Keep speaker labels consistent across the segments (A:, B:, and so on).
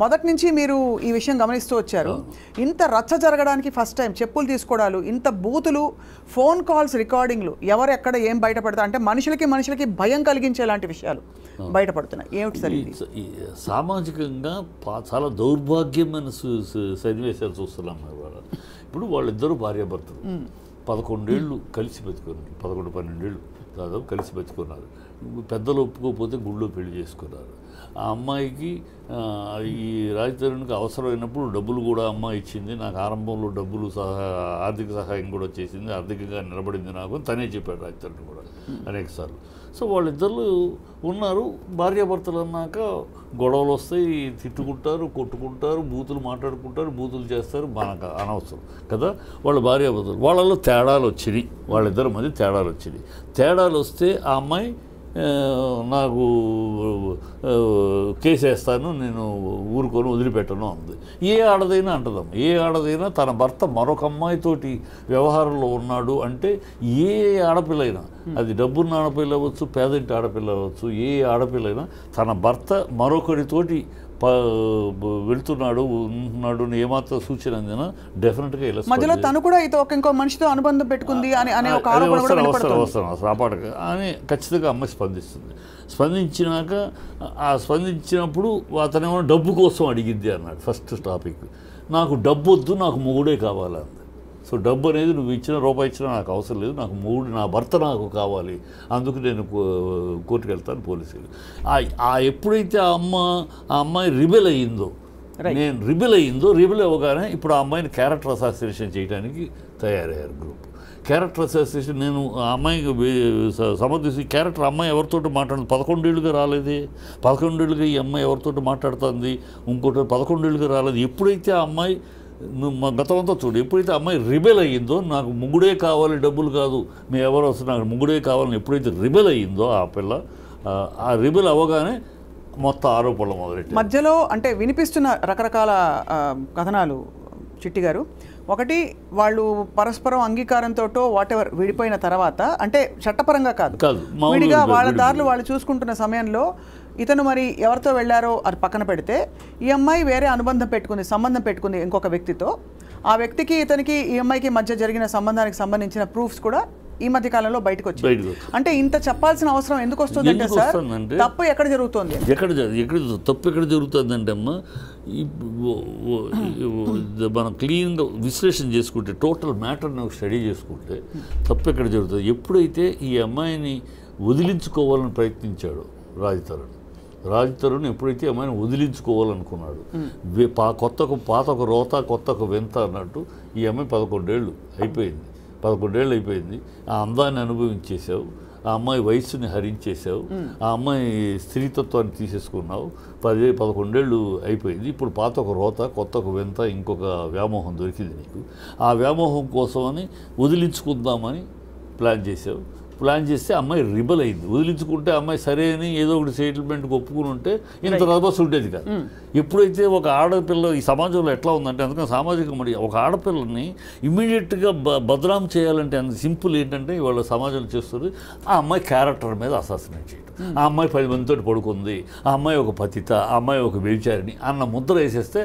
A: మొదటి నుంచి మీరు ఈ విషయం గమనిస్తూ వచ్చారు. ఇంత రచ్చ జరగడానికి ఫస్ట్ టైం చెప్పులు తీసుకోవడాలు, ఇంత బూతులు, ఫోన్ కాల్స్ రికార్డింగ్లు, ఎవరు ఎక్కడ ఏం బయటపడతారు అంటే మనుషులకి భయం కలిగించేలాంటి విషయాలు బయటపడుతున్నాయి. ఏమిటి సార్ ఇది?
B: సామాజికంగా చాలా దౌర్భాగ్యమైన సన్నివేశాలు చూస్తున్నాం. ఇప్పుడు వాళ్ళిద్దరూ భార్యాభర్తలు 11 ఏళ్ళు కలిసి బతుకున్నారు, 11-12 ఏళ్ళు దాదాపు కలిసి బతుకున్నారు. పెద్దలు ఒప్పుకోకపోతే గుళ్ళో పెళ్లి చేసుకున్నారు. ఆ అమ్మాయికి ఈ రాజతరుణ్కి అవసరమైనప్పుడు డబ్బులు కూడా అమ్మాయి ఇచ్చింది, నాకు ఆరంభంలో డబ్బులు ఆర్థిక సహాయం కూడా చేసింది, ఆర్థికంగా నిలబడింది నాకు తనే చెప్పాడు రాజతరుణ్ కూడా అనేకసార్లు. సో వాళ్ళిద్దరు ఉన్నారు. భార్యాభర్తలు అన్నాక గొడవలు వస్తాయి, తిట్టుకుంటారు, కొట్టుకుంటారు, బూతులు మాట్లాడుకుంటారు, బూతులు చేస్తారు, మనకు అనవసరం కదా. వాళ్ళ భార్యాభర్తలు వాళ్ళలో తేడాలు వచ్చినాయి, వాళ్ళిద్దరి మధ్య తేడాలు వచ్చినాయి. తేడాలు వస్తే ఆ అమ్మాయి నాకు కేసు వేస్తాను, నేను ఊరుకొని వదిలిపెట్టను అంది. ఏ ఆడదైనా అంటదమ్మ, ఏ ఆడదైనా తన భర్త మరొక అమ్మాయితోటి వ్యవహారంలో ఉన్నాడు అంటే, ఏ ఆడపిల్లైనా, అది డబ్బున్న ఆడపిల్ల అవ్వచ్చు, పేదింటి ఆడపిల్ల అవ్వచ్చు, ఏ ఆడపిల్లైనా తన భర్త మరొకరితోటి వెళ్తున్నాడు ఉన్నాడు ఏమాత్రం సూచన అందినా డెఫినెట్గా ఇలా
A: మధ్యలో తను కూడా ఇంకో మనిషితో అనుబంధం పెట్టుకుంది అనే ఒక ఆరోపణ
B: రాపాడక అని ఖచ్చితంగా అమ్మాయి స్పందిస్తుంది. స్పందించినాక స్పందించినప్పుడు అతనేమో డబ్బు కోసం అడిగింది అన్నాడు. ఫస్ట్ టాపిక్, నాకు డబ్బు వద్దు, నాకు మొగుడే కావాలంది. సో డబ్బు అనేది నువ్వు ఇచ్చిన రూపాయి ఇచ్చినా నాకు అవసరం లేదు, నాకు మొగుడు, నా భర్త నాకు కావాలి, అందుకు నేను కోర్టుకు వెళ్తాను పోలీసులు. ఎప్పుడైతే ఆ అమ్మాయి రిబెల్ అయ్యిందో, రిబెల్ అవ్వగానే ఇప్పుడు ఆ అమ్మాయిని క్యారెక్టర్ అసాసినేషన్ చేయడానికి తయారయ్యారు గ్రూప్. క్యారెక్టర్ అసాసినేషన్ నేను ఆ అమ్మాయికి సమర్థించి, క్యారెక్టర్ అమ్మాయి ఎవరితోటి మాట్లాడుతుంది, 11 ఏళ్ళుగా రాలేదే, 11 ఏళ్ళుగా ఈ అమ్మాయి ఎవరితోటి మాట్లాడుతుంది, ఇంకోటి 11 ఏళ్ళుగా రాలేదు. ఎప్పుడైతే ఆ అమ్మాయి గతమంతా చూడు, ఎప్పుడైతే అమ్మాయి రిబెల్ అయ్యిందో, నాకు ముగ్గుడే కావాలి డబ్బులు కాదు, మేము ఎవరు వస్తారు, నాకు ముగ్గుడే కావాలని ఎప్పుడైతే రిబెల్ అయ్యిందో ఆ పిల్ల, ఆ రిబెల్ అవ్వగానే మొత్తం ఆరోపణలు మొదలెట్టాయి.
A: మధ్యలో అంటే వినిపిస్తున్న రకరకాల కథనాలు చిట్టి గారు. ఒకటి, వాళ్ళు పరస్పరం అంగీకారంతో వాటెవర్ విడిపోయిన తర్వాత, అంటే చట్టపరంగా కాదు, విడిగా వాళ్ళ దారులు వాళ్ళు చూసుకుంటున్న సమయంలో ఇతను మరి ఎవరితో వెళ్ళారో అది పక్కన పెడితే, ఈ అమ్మాయి వేరే సంబంధం పెట్టుకుంది ఇంకొక వ్యక్తితో. ఆ వ్యక్తికి ఇతనికి ఈ అమ్మాయికి మధ్య జరిగిన సంబంధానికి సంబంధించిన ప్రూఫ్స్ కూడా ఈ మధ్య కాలంలో బయటకు వచ్చాయి. అంటే ఇంత చెప్పాల్సిన అవసరం ఎందుకు వస్తుంది అంటే సార్, తప్పు ఎక్కడ జరుగుతుంది,
B: తప్పు ఎక్కడ జరుగుతుంది అంటే అమ్మ, మనం క్లీన్గా విశ్లేషణ చేసుకుంటే, టోటల్ మ్యాటర్ని స్టడీ చేసుకుంటే తప్పు ఎక్కడ జరుగుతుంది. ఎప్పుడైతే ఈ అమ్మాయిని వదిలించుకోవాలని ప్రయత్నించాడు రాజతరుణ్ ఎప్పుడైతే అమ్మాయిని వదిలించుకోవాలనుకున్నాడు, పాత ఒక రోత కొత్త ఒక వింత అన్నట్టు, ఈ అమ్మాయి 11 ఏళ్ళు అయిపోయింది. ఆ అందాన్ని అనుభవించేసావు, ఆ అమ్మాయి వయస్సుని హరించేసావు, ఆ అమ్మాయి స్త్రీతత్వాన్ని తీసేసుకున్నావు, 11 ఏళ్ళు అయిపోయింది. ఇప్పుడు పాత ఒక రోత కొత్త ఒక వింత, ఇంకొక వ్యామోహం దొరికింది నీకు. ఆ వ్యామోహం కోసమని వదిలించుకుందామని ప్లాన్ చేస్తే అమ్మాయి రిబల్ అయింది. వదిలించుకుంటే అమ్మాయి సరే అని ఏదో ఒకటి సెటిల్మెంట్కి ఒప్పుకుని ఉంటే ఇంత రభస ఉండేది కాదు. ఎప్పుడైతే ఒక ఆడపిల్ల ఈ సమాజంలో ఎట్లా ఉందంటే, అందుకని సామాజిక మరి ఒక ఆడపిల్లని ఇమ్మీడియట్గా బదనాం చేయాలంటే అంత సింపుల్ ఏంటంటే ఇవాళ సమాజంలో చేస్తుంది, ఆ అమ్మాయి క్యారెక్టర్ మీద అసాసినేట్ చేయడం, ఆ అమ్మాయి 10 మందితో పడుకుంది, ఆ అమ్మాయి ఒక పతిత, ఆ అమ్మాయి ఒక వ్యభిచారిణి అన్న ముద్ర వేసేస్తే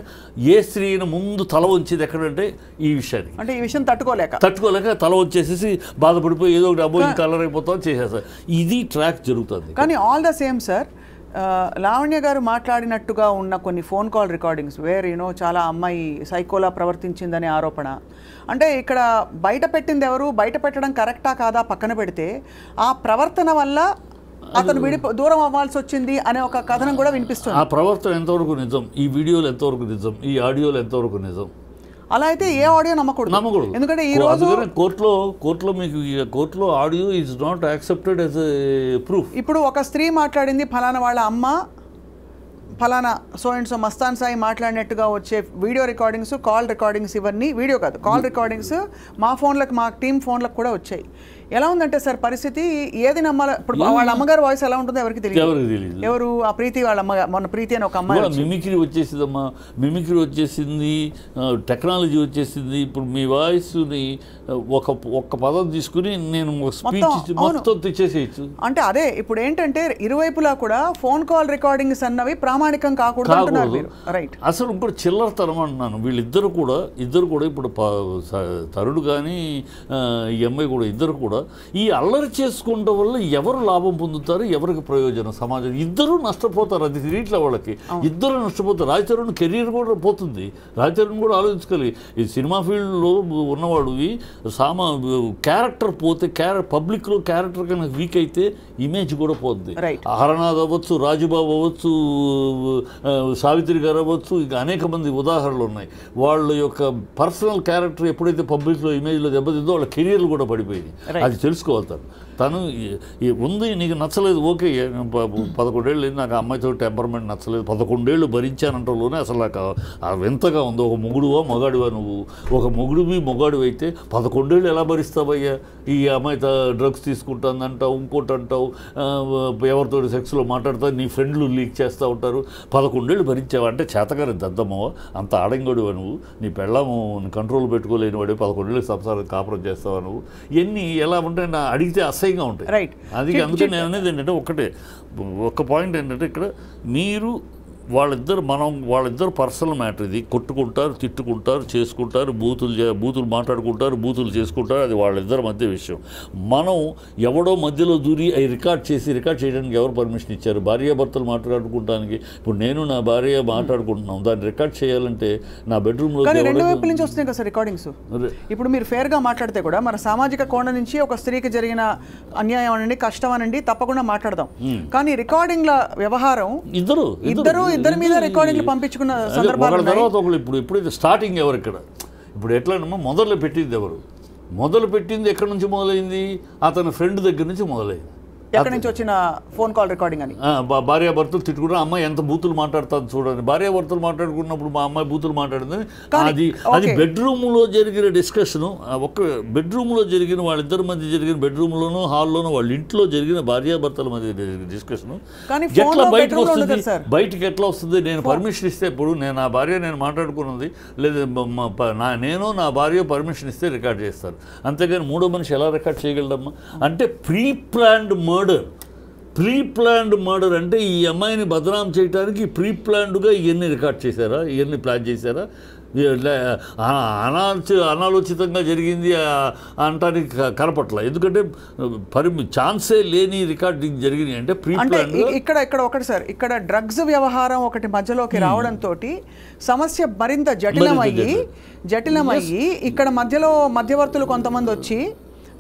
B: ఏ స్త్రీని ముందు తల వంచేది ఎక్కడంటే ఈ విషయానికి,
A: అంటే ఈ విషయం తట్టుకోలేక
B: తల వంచేసేసి బాధపడిపోయి ఏదో ఒకటి అబ్బో కలర్ అయిపోతాం చేసేస్తారు. ఇది ట్రాక్ జరుగుతుంది.
A: కానీ all the same sir, Lavanya గారు మాట్లాడినట్టుగా ఉన్న కొన్ని ఫోన్ కాల్ రికార్డింగ్స్ వేర్ చాలా అమ్మాయి సైకోలా ప్రవర్తించిందనే ఆరోపణ, అంటే ఇక్కడ బయట పెట్టింది ఎవరు, బయట పెట్టడం కరెక్టా కాదా పక్కన పెడితే, ఆ ప్రవర్తన వల్ల అతను దూరం అవ్వాల్సి వచ్చింది అనే ఒక కథనం కూడా వినిపిస్తుంది.
B: ఆ ప్రవర్తన ఎంతవరకు నిజం, ఈ వీడియోలు ఎంతవరకు నిజం, ఈ ఆడియోలు ఎంతవరకు నిజం,
A: అలా అయితే ఏ ఆడియో నమ్మకూడదు. ఎందుకంటే ఈ రోజు
B: కోర్టులో audio is not accepted as a proof.
A: ఇప్పుడు ఒక స్త్రీ మాట్లాడింది, ఫలానా వాళ్ళ అమ్మ ఫలానా so and so Mastan Sai మాట్లాడినట్టుగా వచ్చే వీడియో రికార్డింగ్స్, కాల్ రికార్డింగ్స్, ఇవన్నీ వీడియో కాదు కాల్ రికార్డింగ్స్ మా టీం ఫోన్లకు కూడా వచ్చాయి. ఎలా ఉందంటే సార్ పరిస్థితి, ఏది నమ్మాలి? ఇప్పుడు వాళ్ళ అమ్మగారు వాయిస్ ఎలా ఉంటుందో ఎవరికి తెలియదు. ఎవరు ఆ ప్రీతి వాళ్ళ అమ్మగారు, మొన్న ప్రీతి అని ఒక అమ్మాయి
B: మిమిక్రీ వచ్చేసిందమ్మా, మిమిక్రీ వచ్చేసింది, టెక్నాలజీ వచ్చేసింది. ఇప్పుడు మీ వాయిస్ని ఒక్క పదం తీసుకుని నేను స్పీచ్ మొత్తం తెచ్చేసేయచ్చు.
A: అంటే అదే ఇప్పుడు ఏంటంటే ఇరువైపులా కూడా ఫోన్ కాల్ రికార్డింగ్స్ అన్నవి ప్రామాణికం కాకూడదు. రైట్.
B: అసలు ఇప్పుడు చిల్లరతనం అంటున్నాను. వీళ్ళిద్దరు కూడా ఇప్పుడు తరుడు కానీ ఈ అమ్మాయి కూడా ఇద్దరు కూడా ఈ అల్లరి చేసుకోవడం వల్ల ఎవరు లాభం పొందుతారు, ఎవరికి ప్రయోజనం? సమాజం ఇద్దరు నష్టపోతారు. అది తిరిగిట్లా వాళ్ళకి ఇద్దరు నష్టపోతారు. రాజచరణ్ కెరీర్ కూడా పోతుంది. రాజచరణ్ కూడా ఆలోచించుకోవాలి. ఈ సినిమా ఫీల్డ్లో ఉన్నవాడు క్యారెక్టర్ పోతే, పబ్లిక్లో క్యారెక్టర్ కన్నా వీక్ అయితే ఇమేజ్ కూడా పోతుంది. హరనాథ్ అవ్వచ్చు, రాజుబాబు అవ్వచ్చు, సావిత్రి గారు అవ్వచ్చు, ఇంకా అనేక మంది ఉదాహరణలు ఉన్నాయి. వాళ్ళ యొక్క పర్సనల్ క్యారెక్టర్ ఎప్పుడైతే పబ్లిక్లో ఇమేజ్లో దెబ్బతిందో వాళ్ళ కెరీర్లు కూడా పడిపోయింది. అది తెలుసుకోవాలి. తను ఉంది, నీకు నచ్చలేదు, ఓకే, 11 ఏళ్ళు నాకు ఆ అమ్మాయితో టెంపర్మెంట్ నచ్చలేదు, 11 ఏళ్ళు భరించానంటలోనే అసలు నాకు ఎంతగా ఉందో. ఒక మొగుడువా మొగాడివా నువ్వు? ఒక మొగుడివి మొగాడు అయితే 11 ఏళ్ళు ఎలా భరిస్తావయ్యా? ఈ అమ్మాయితో డ్రగ్స్ తీసుకుంటుందంటావు, ఇంకోటి అంటావు, ఎవరితో సెక్స్లో మాట్లాడతావు, నీ ఫ్రెండ్లు లీక్ చేస్తూ ఉంటారు. 11 ఏళ్ళు భరించావా అంటే చేతగారి దద్దమ్మవా? అంత ఆడంగడివా నువ్వు? నీ పెళ్ళాము కంట్రోల్ పెట్టుకోలేని వాడే 11 ఏళ్ళు సంసారం కాపురం చేస్తావా నువ్వు? ఇవన్నీ ఎలా ఉంటాయి అడిగితే అసహ్యంగా ఉంటాయి.
A: రైట్.
B: అది అందుకే నేను అనేది ఏంటంటే ఒక్క పాయింట్ ఏంటంటే ఇక్కడ మీరు వాళ్ళిద్దరు పర్సనల్ మ్యాటర్. ఇది కొట్టుకుంటారు, తిట్టుకుంటారు, చేసుకుంటారు, బూతులు మాట్లాడుకుంటారు, బూతులు చేసుకుంటారు. అది వాళ్ళిద్దరి మధ్య విషయం. మనం ఎవడో మధ్యలో దూరి అవి రికార్డ్ చేయడానికి ఎవరు పర్మిషన్ ఇచ్చారు? భార్యాభర్తలు మాట్లాడుకోవడానికి. ఇప్పుడు నేను నా భార్య మాట్లాడుకుంటున్నాం, దాన్ని రికార్డ్ చేయాలంటే నా బెడ్రూమ్లో
A: 2 వైపుల నుంచి వస్తున్నాయి కదా సార్ రికార్డింగ్స్. ఇప్పుడు మీరు ఫేర్గా మాట్లాడితే కూడా మన సామాజిక కోణం నుంచి ఒక స్త్రీకి జరిగిన అన్యాయం అనండి, కష్టం అనండి, తప్పకుండా మాట్లాడదాం. కానీ రికార్డింగ్ల వ్యవహారం ఇద్దరి మీద రికార్డింగ్లు పంపించుకున్న సందర్భాలు
B: తర్వాత ఇప్పుడు స్టార్టింగ్ ఎవరు ఇక్కడ? ఇప్పుడు ఎట్లనమ్మా మొదలు పెట్టింది ఎవరు? మొదలు పెట్టింది ఎక్కడి నుంచి మొదలైంది? అతని ఫ్రెండ్ దగ్గర నుంచి మొదలైంది.
A: ఎక్కడి నుంచి వచ్చిన ఫోన్ కాల్ రికార్డింగ్ అని.
B: భార్యాభర్తలు తిట్టుకుంటే అమ్మాయి ఎంత బూతులు మాట్లాడుతుంది చూడండి. భార్యాభర్తలు మాట్లాడుకున్నప్పుడు మా అమ్మాయి బూతులు మాట్లాడింది. అది బెడ్రూమ్లో జరిగిన డిస్కషను. ఒక బెడ్రూమ్లో జరిగిన వాళ్ళిద్దరి మధ్య జరిగిన బెడ్రూమ్లోనూ హాల్లోనూ వాళ్ళ ఇంట్లో జరిగిన భార్యాభర్తల మధ్య జరిగిన డిస్కషను ఎట్లా బయటకు వస్తుంది? బయటికి ఎట్లా వస్తుంది? నేను పర్మిషన్ ఇస్తే, ఇప్పుడు నా భార్య నేను మాట్లాడుకున్నది లేదా నేను నా భార్య పర్మిషన్ ఇస్తే రికార్డ్ చేస్తారు. అంతేగాని మూడో మనిషి ఎలా రికార్డ్ చేయగలడమ్మా? అంటే ప్రీ ప్లాన్డ్ మర్డర్ అంటే ఈ అమ్మాయిని బదనాం చేయడానికి ప్రీ ప్లాన్డ్గా ఇవన్నీ రికార్డ్ చేశారా? ఇవన్నీ ప్లాన్ చేశారా? అనాలోచితంగా జరిగింది అంటానికి కనపట్ల. ఎందుకంటే ఛాన్సే లేని రికార్డింగ్ జరిగినాయి అంటే ప్రీ ప్లాన్.
A: ఇక్కడ ఒకటి సార్, ఇక్కడ డ్రగ్స్ వ్యవహారం ఒకటి మధ్యలోకి రావడంతో సమస్య మరింత జటిలమయ్యి ఇక్కడ మధ్యలో మధ్యవర్తులు కొంతమంది వచ్చి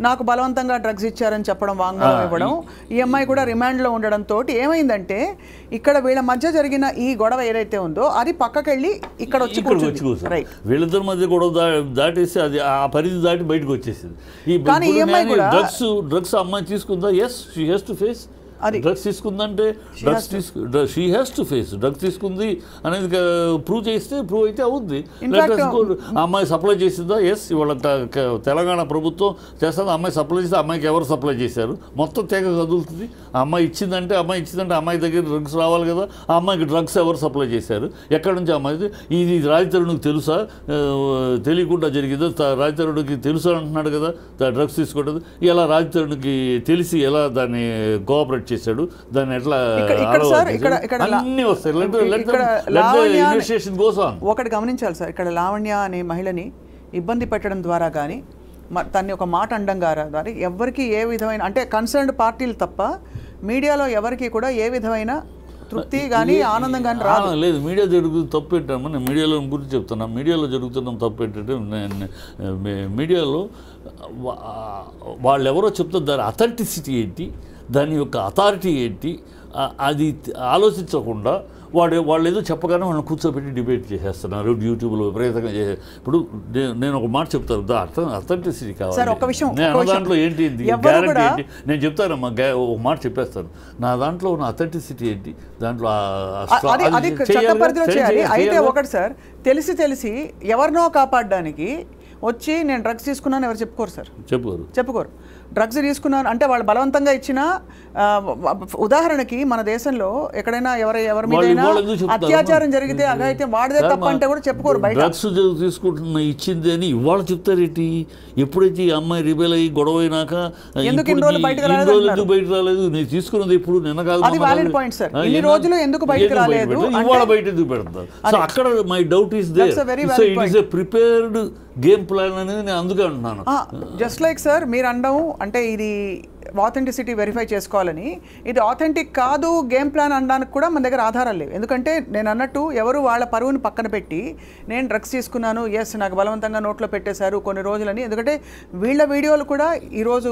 A: నాకు బలవంతంగా డ్రగ్స్ ఇచ్చారని చెప్పడం, వాంగ్మూలం ఇవ్వడం, ఈ అమ్మాయి కూడా రిమాండ్లో ఉండడంతో ఏమైందంటే ఇక్కడ వీళ్ళ మధ్య జరిగిన ఈ గొడవ ఏదైతే ఉందో అది పక్కకెళ్ళి ఇక్కడ వచ్చి
B: వీళ్ళిద్దరి మధ్య గొడవ దాటేసి అది ఆ పరిధి దాటి బయటకు వచ్చేసింది.
A: కానీ ఈ అమ్మాయి కూడా
B: డ్రగ్స్ అమ్మాయి తీసుకుందా? Yes, she has to face. Drugs తీసుకుందంటే she has to face. Drugs తీసుకుంది అనేది ప్రూవ్ అయితే అవుద్ది. ఆ అమ్మాయి సప్లై చేసిందా? ఎస్, ఇవాళ తెలంగాణ ప్రభుత్వం చేస్తుంది. అమ్మాయి సప్లై చేస్తే అమ్మాయికి ఎవరు సప్లై చేశారు? మొత్తం తెగ కదులుతుంది. ఆ అమ్మాయి ఇచ్చిందంటే అమ్మాయి దగ్గర డ్రగ్స్ రావాలి కదా. ఆ అమ్మాయికి డ్రగ్స్ ఎవరు సప్లై చేశారు? ఎక్కడి నుంచి అమ్మాయి? ఇది రాజతరుణ్కి తెలుసా? తెలియకుండా జరిగిందో? రాజతరుణ్కి తెలుసా అంటున్నాడు కదా డ్రగ్స్ తీసుకోవడం. ఇలా రాజతరుణ్కి తెలిసి ఎలా దాన్ని కోఆపరేట్ చేశాడు, దాన్ని ఎట్లా అన్ని వస్తాయి.
A: ఒకటి గమనించాలి సార్, ఇక్కడ లావణ్య అనే మహిళని ఇబ్బంది పెట్టడం ద్వారా కానీ తన్ని ఒక మాట అనడం ద్వారా ఎవరికి ఏ విధమైన అంటే కన్సర్న్డ్ పార్టీలు తప్ప మీడియాలో ఎవరికి కూడా ఏ విధమైన తృప్తి కానీ ఆనందం కానీ రాదు.
B: లేదు, మీడియా జరుగుతుంది తప్పు ఏంటమ్మా? నేను మీడియాలో గురించి చెప్తున్నా. మీడియాలో జరుగుతున్న తప్పు ఏంటంటే మీడియాలో వాళ్ళు ఎవరో చెప్తారు దాని అథెంటిసిటీ ఏంటి, దాని యొక్క అథారిటీ ఏంటి, అది ఆలోచించకుండా వాళ్ళు ఏదో చెప్పగానే వాళ్ళని కూర్చోబెట్టి డిబేట్ చేసేస్తున్నారు. యూట్యూబ్లో విపరీతంగా ఇప్పుడు నేను ఒక మాట చెప్తాను, అథెంటిసిటీ కావాలి. నేను దాంట్లో ఏంటి గ్యారంటీ ఏంటి నేను చెప్తానమ్మా, ఒక మాట చెప్పేస్తాను. నా దాంట్లో ఉన్న అథెంటిసిటీ ఏంటి, దాంట్లో
A: అయితే ఒకటి సార్, తెలిసి ఎవరినో కాపాడడానికి వచ్చి నేను డ్రగ్స్ తీసుకున్నాను ఎవరు చెప్పుకోరు సార్, చెప్పుకోరు. డ్రగ్స్ తీసుకున్నాను అంటే వాళ్ళు బలవంతంగా ఇచ్చిన ఉదాహరణకి మన దేశంలో ఎక్కడైనా ఎవరి మీద అత్యాచారం జరిగితే అఘాయిత్యం వాడిదే తప్ప అంటే కూడా చెప్పుకోరు బయట.
B: డ్రగ్స్ తీసుకుంటున్న ఇచ్చింది అని ఇవాళ చెప్తారేంటి? ఎప్పుడైతే ఈ అమ్మాయి రిబెల్ అయ్యి గొడవ అయినాక
A: ఎందుకు ఇన్ని రోజులు బయటకు
B: రాలేదు, నేను తీసుకున్నది ఇప్పుడు నిన్న కాదు,
A: అది వాలిడ్ పాయింట్ సార్. ఇన్ని రోజులు ఎందుకు బయటకు రాలేదు,
B: ఇవాళ బయట ఎందుకు పెడతారు? సో అక్కడ my doubt is there. So it is a prepared game plan అనేది నేను అందుకే అంటున్నాను.
A: జస్ట్ లైక్ సార్ మీరు అనడం అంటే ఇది ఆథెంటిసిటీ వెరిఫై చేసుకోవాలని, ఇది ఆథెంటిక్ కాదు గేమ్ ప్లాన్ అనడానికి కూడా మన దగ్గర ఆధారాలు లేవు. ఎందుకంటే నేను అన్నట్టు ఎవరు వాళ్ళ పరువుని పక్కన పెట్టి నేను డ్రగ్స్ తీసుకున్నాను, ఎస్ నాకు బలవంతంగా నోట్లో పెట్టేశారు కొన్ని రోజులని, ఎందుకంటే వీళ్ళ వీడియోలు కూడా ఈరోజు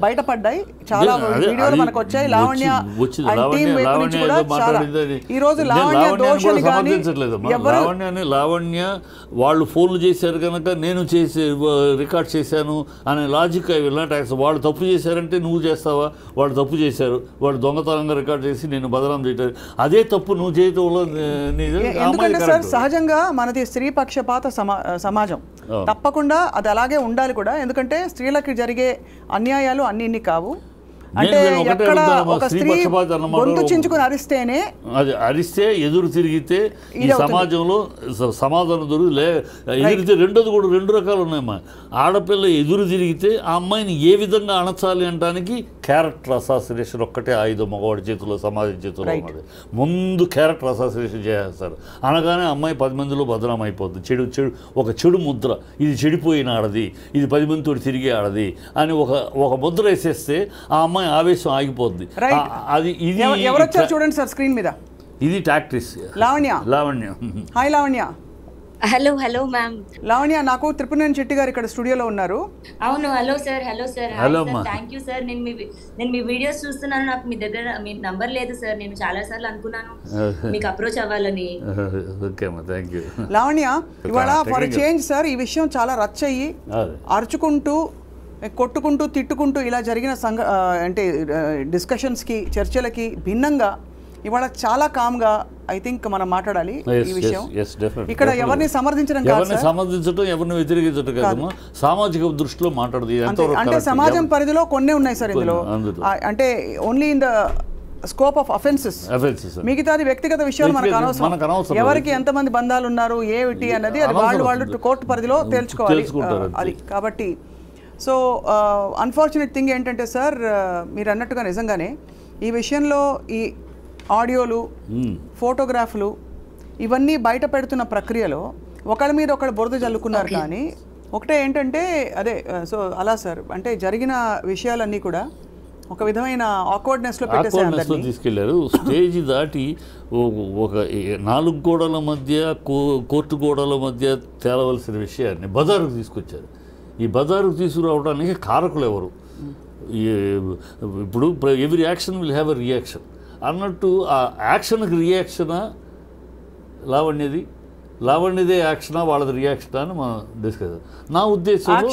A: బయటపడ్డాయి, చాలా వీడియోలు మనకు వచ్చాయి. లావణ్య ఈరోజు లావణ్య దోషులు కానీ
B: లావణ్య వాళ్ళు ఫోన్లు చేశారు కనుక నేను చేసి రికార్డ్ చేశాను అనే logic I will not accept. వాళ్ళు తప్పు చేశారంటే నువ్వు చేస్తావా? వాళ్ళు తప్పు చేశారు, వాళ్ళు దొంగతనంగా రికార్డ్ చేసి నేను బదనాం చేయటం, అదే తప్పు నువ్వు చేయటంలో.
A: ఎందుకంటే సార్ సహజంగా మనది స్త్రీ పక్షపాత సమాజం, తప్పకుండా అది అలాగే ఉండాలి కూడా. ఎందుకంటే స్త్రీలకు జరిగే అన్యాయాలు అన్ని కావు. అంటే ఎక్కడ ఒక స్త్రీ గొంతు చించుకుని అరిస్తేనే,
B: అది అరిస్తే ఎదురు తిరిగితే ఈ సమాజంలో సమాధానం దొరికి ఎదిరితే రెండోది కూడా రెండు రకాలు ఉన్నాయమ్మా. ఆడపిల్ల ఎదురు తిరిగితే ఆ అమ్మాయిని ఏ విధంగా అణచాలి అనడానికి క్యారెక్టర్ అసాసినేషన్ ఒక్కటే ఆయుధం మగవాడి చేతిలో, సమాజం చేతిలో ఉన్నది. ముందు క్యారెక్టర్ అసాసినేషన్ చేస్తారు, అనగానే అమ్మాయి 10 మందిలో బదనాం అయిపోద్ది. ఒక చెడు ముద్ర, ఇది చెడిపోయిన ఆడది, ఇది 10 మందితో తిరిగే ఆడది అని ఒక ముద్ర వేసేస్తే ఆ అమ్మాయి ఆవేశం ఆగిపోద్ది. అది ఇది
A: ఎవరు వచ్చారు చూడండి సార్ స్క్రీన్ మీద.
B: ఇది tactics. Lavanya
A: hi Lavanya.
C: Hello ma'am.
A: Lavanya, నాకు త్రిపురనేని చెట్టి గారు ఇక్కడ స్టూడియోలో ఉన్నారు.
C: అవును. Hello sir. Thank you sir. నేను మీ వీడియోస్ చూస్తున్నాను. నాకు మీ దగ్గర మీ నంబర్ లేదు సార్. నేను చాలా సార్లు అనుకున్నాను మీకు అప్రోచ్ అవ్వాలని.
A: లావణ్య, ఇవాళ ఫర్ చేంజ్ సార్ ఈ విషయం చాలా రచ్చ అయ్యి అరుచుకుంటూ కొట్టుకుంటూ తిట్టుకుంటూ ఇలా జరిగిన అంటే డిస్కషన్స్కి చర్చలకి భిన్నంగా ఇవాళ చాలా కామ్గా ఐ థింక్ మనం మాట్లాడాలి ఈ విషయం. ఇక్కడ ఎవరిని సమర్థించడం కాదు,
B: సమర్థించడం ఎవరిని వ్యతిరేకించడం కాదు, సామాజిక దృష్టిలో మాట్లాడదు.
A: అంటే సమాజం పరిధిలో కొన్ని ఉన్నాయి సార్ ఇందులో, అంటే only in the scope of offences. మిగతాది వ్యక్తిగత విషయాలు మనకు అనవసరం. ఎవరికి ఎంతమంది బంధాలు ఉన్నారు ఏమిటి అన్నది అది వాళ్ళు కోర్టు పరిధిలో తేల్చుకోవాలి అది. కాబట్టి సో అన్ఫార్చునేట్ థింగ్ ఏంటంటే సార్ మీరు అన్నట్టుగా నిజంగానే ఈ విషయంలో ఈ ఆడియోలు, ఫోటోగ్రాఫ్లు ఇవన్నీ బయట పెడుతున్న ప్రక్రియలో ఒకళ్ళ మీద ఒకళ్ళు బురద జల్లుకున్నారు. కానీ ఒకటే ఏంటంటే అదే సో అలా సార్ అంటే జరిగిన విషయాలన్నీ కూడా ఒక విధమైన ఆక్వర్డ్నెస్లో
B: తీసుకెళ్లారు. స్టేజ్ దాటి ఒక 4 గోడల మధ్య కోర్టు గోడల మధ్య తేలవలసిన విషయాన్ని బజారుకు తీసుకొచ్చారు. ఈ బజారుకు తీసుకురావడానికి కారకులు ఎవరు? ఇప్పుడు every action will have a reaction అన్నట్టు ఆ యాక్షన్కి రియాక్షనా లావణ్యదే యాక్షనా వాళ్ళది రియాక్షనా అని మనం డిస్కస్. నా ఉద్దేశంలో